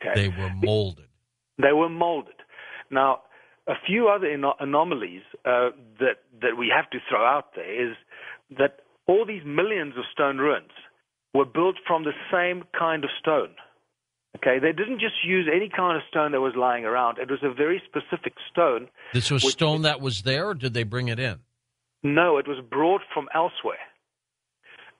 Okay? They were molded. They were molded. Now, a few other anomalies that we have to throw out there is that all these millions of stone ruins were built from the same kind of stone. Okay, they didn't just use any kind of stone that was lying around. It was a very specific stone. This was stone that was there, or did they bring it in? No, it was brought from elsewhere.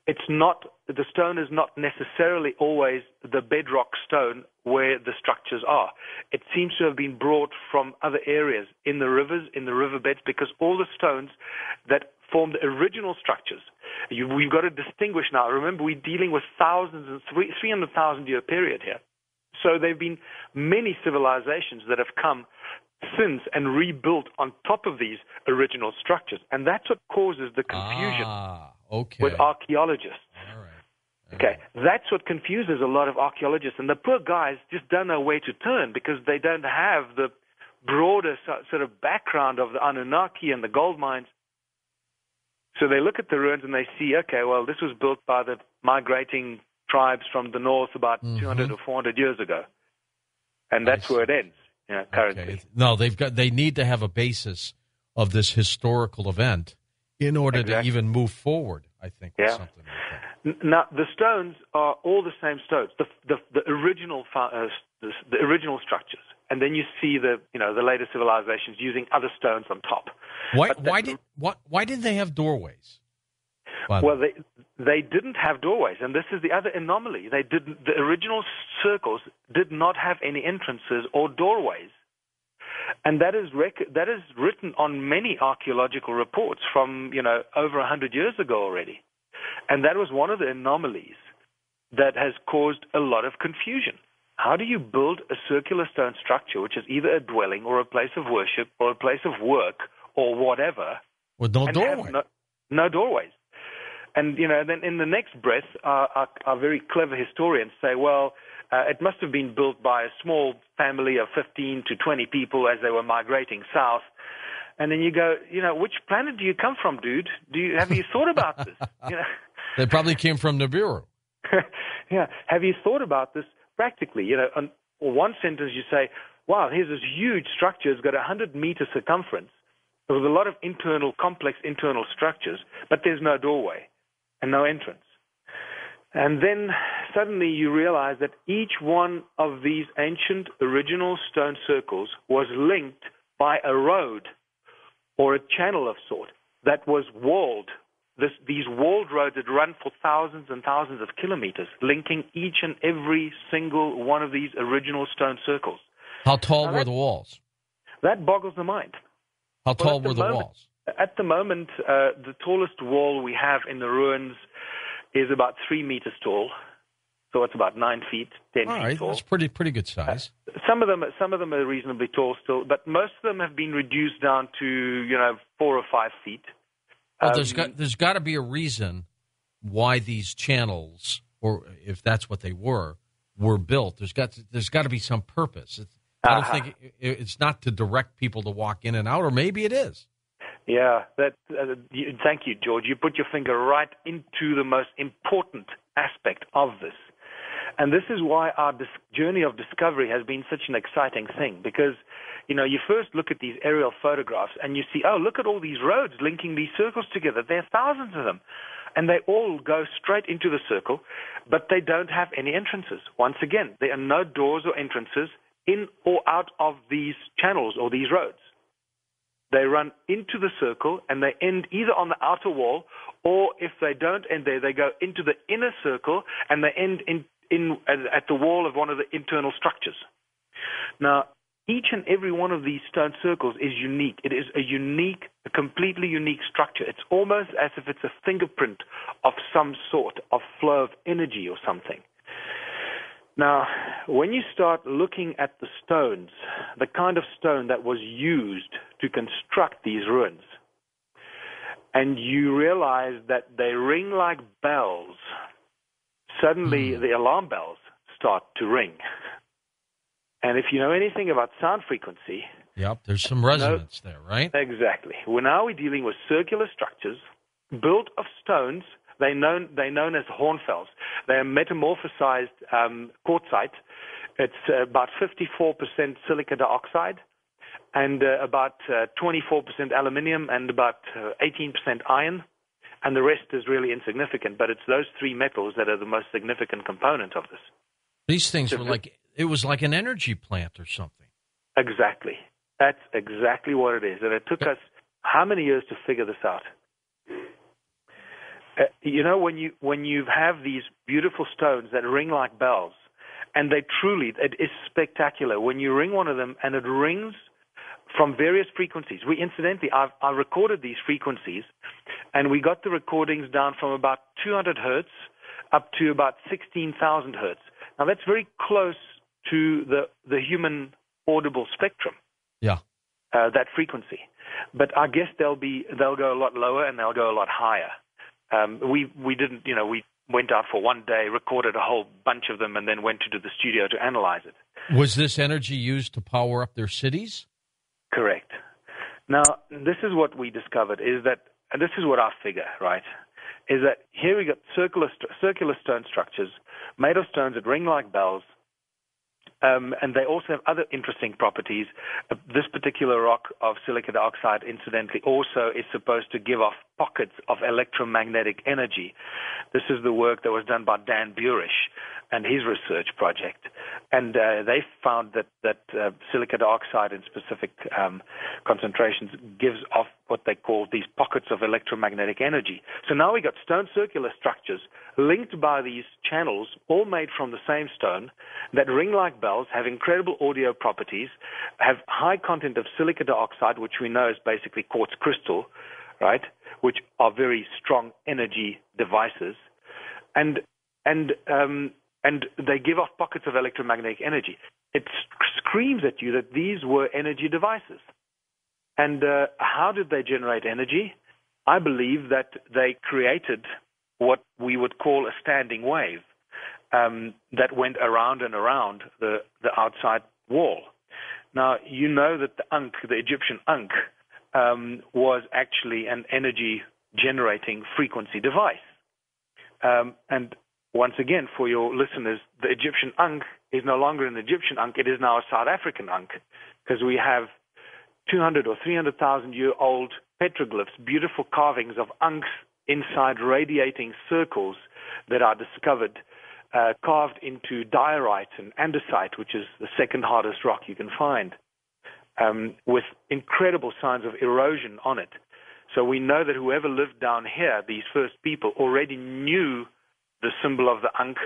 It's not, the stone is not necessarily always the bedrock stone where the structures are. It seems to have been brought from other areas in the rivers, in the riverbeds, because all the stones that form the original structures, we've got to distinguish now. Remember, we're dealing with thousands and 300,000 year period here. So there have been many civilizations that have come since and rebuilt on top of these original structures. And that's what causes the confusion with archaeologists. All right. Okay, that's what confuses a lot of archaeologists. And the poor guys just don't know where to turn because they don't have the broader sort of background of the Annunaki and the gold mines. So they look at the ruins and they see, okay, well, this was built by the migrating tribes from the north about 200 or 400 years ago. And that's where it ends, currently. Okay. No, they need to have a basis of this historical event in order to even move forward, I think, with something like that. Now, the stones are all the same stones, the original the original structures, and then you see the later civilizations using other stones on top. Why did they have doorways? Well, they didn't have doorways, and this is the other anomaly. The original circles did not have any entrances or doorways, and that is written on many archaeological reports from over 100 years ago already, and that was one of the anomalies that has caused a lot of confusion. How do you build a circular stone structure, which is either a dwelling or a place of worship or a place of work or whatever, with no doorway? No doorways. And, then in the next breath, our very clever historians say, well, it must have been built by a small family of 15 to 20 people as they were migrating south. And then you go, which planet do you come from, dude? Have you thought about this? They probably came from Nibiru. Yeah. Have you thought about this practically? On one sentence you say, wow, here's this huge structure. It's got a 100-meter circumference. There was a lot of complex internal structures, but there's no doorway and no entrance. And then suddenly you realize that each one of these ancient original stone circles was linked by a road or a channel of sort that was walled. These walled roads that run for thousands and thousands of kilometers, linking each and every single one of these original stone circles. How tall were the walls? That boggles the mind. How tall were the walls? At the moment, the tallest wall we have in the ruins is about 3 meters tall, so it's about 9 feet, 10 feet tall. That's pretty good size. Some of them are reasonably tall still, but most of them have been reduced down to 4 or 5 feet. Well, there's got to be a reason why these channels, or if that's what they were built. There's got to be some purpose. I don't think it's not to direct people to walk in and out, or maybe it is. Yeah, thank you, George. You put your finger right into the most important aspect of this. And this is why our journey of discovery has been such an exciting thing, because, you first look at these aerial photographs and you see, oh, look at all these roads linking these circles together. There are thousands of them. And they all go straight into the circle, but they don't have any entrances. Once again, there are no doors or entrances in or out of these channels or these roads. They run into the circle and they end either on the outer wall, or if they don't end there, they go into the inner circle and they end at the wall of one of the internal structures. Now, each and every one of these stone circles is unique. It is a completely unique structure. It's almost as if it's a fingerprint of some sort of flow of energy or something. Now, when you start looking at the stones, the kind of stone that was used to construct these ruins, and you realize that they ring like bells, suddenly the alarm bells start to ring. And if you know anything about sound frequency... Yep, there's some resonance there, right? Exactly. Now we're dealing with circular structures built of stones They're known as hornfells. They're metamorphosized quartzite. It's about 54% silica dioxide and about 24% aluminium and about 18% iron. And the rest is really insignificant. But it's those three metals that are the most significant component of this. These things were it was like an energy plant or something. Exactly. That's exactly what it is. And it took us how many years to figure this out? When you have these beautiful stones that ring like bells, and it is spectacular. When you ring one of them and it rings from various frequencies. I recorded these frequencies, and we got the recordings down from about 200 hertz up to about 16,000 hertz. Now, that's very close to the human audible spectrum. Yeah. That frequency. But I guess they'll go a lot lower and they'll go a lot higher. We went out for one day, recorded a whole bunch of them, and then went to the studio to analyze it. Was this energy used to power up their cities? Correct. Now, this is what we discovered, is that, and this is what I figure, right, is that here we got circular stone structures made of stones that ring like bells, and they also have other interesting properties. This particular rock of silica dioxide, incidentally, also is supposed to give off pockets of electromagnetic energy. This is the work that was done by Dan Burish and his research project. And they found that silica dioxide in specific concentrations gives off what they call these pockets of electromagnetic energy. So now we got stone circular structures linked by these channels, all made from the same stone, that ring like bells, have incredible audio properties, have high content of silica dioxide, which we know is basically quartz crystal, right, which are very strong energy devices, and they give off pockets of electromagnetic energy. It screams at you that these were energy devices. And how did they generate energy? I believe that they created what we would call a standing wave that went around and around the outside wall. Now, you know that the Egyptian Ankh, was actually an energy-generating frequency device. And once again, for your listeners, the Egyptian Ankh is no longer an Egyptian Ankh. It is now a South African Ankh, because we have 200 or 300,000-year-old petroglyphs, beautiful carvings of Ankhs inside radiating circles that are discovered, carved into diorite and andesite, which is the second hardest rock you can find, with incredible signs of erosion on it. So we know that whoever lived down here, these first people, already knew the symbol of the Ankh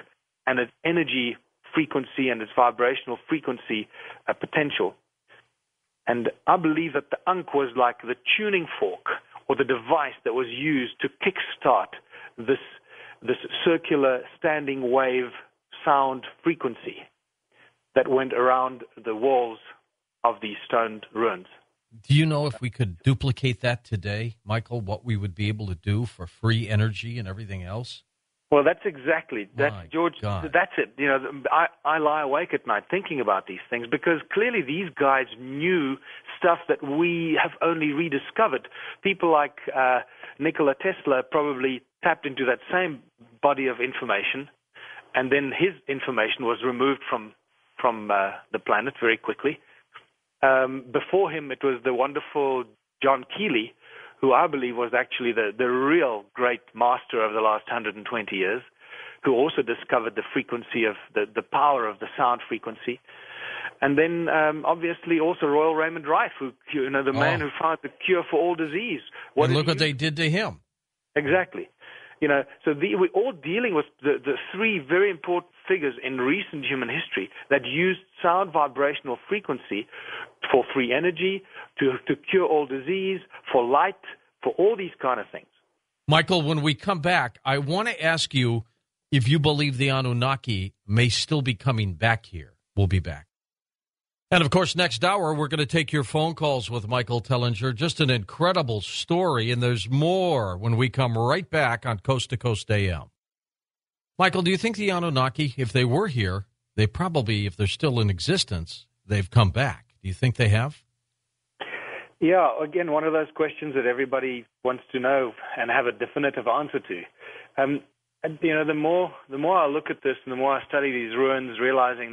and its energy frequency and its vibrational frequency potential. And I believe that the Ankh was like the tuning fork or the device that was used to kickstart this circular standing wave sound frequency that went around the walls of these stoned ruins. Do you know if we could duplicate that today, Michael, what we would be able to do for free energy and everything else? Well, that's exactly, George, God. That's it. You know, I lie awake at night thinking about these things because clearly these guys knew stuff that we have only rediscovered. People like Nikola Tesla probably tapped into that same body of information, and then his information was removed from the planet very quickly. Before him, it was the wonderful John Keeley, who I believe was actually the real great master of the last 120 years, who also discovered the frequency of the power of the sound frequency. And then, obviously, also Royal Raymond Rife, the man who found the cure for all disease. And look what they did to him. Exactly. So we're all dealing with the three very important figures in recent human history that used sound vibrational frequency for free energy, to cure all disease, for light, for all these kind of things. Michael, when we come back, I want to ask you if you believe the Anunnaki may still be coming back here. We'll be back. And, of course, next hour, we're going to take your phone calls with Michael Tellinger. Just an incredible story, and there's more when we come right back on Coast to Coast AM. Michael, do you think the Anunnaki, if they were here, they probably, if they're still in existence, they've come back? Do you think they have? Yeah, again, one of those questions that everybody wants to know and have a definitive answer to. And the more I look at this and the more I study these ruins, realizing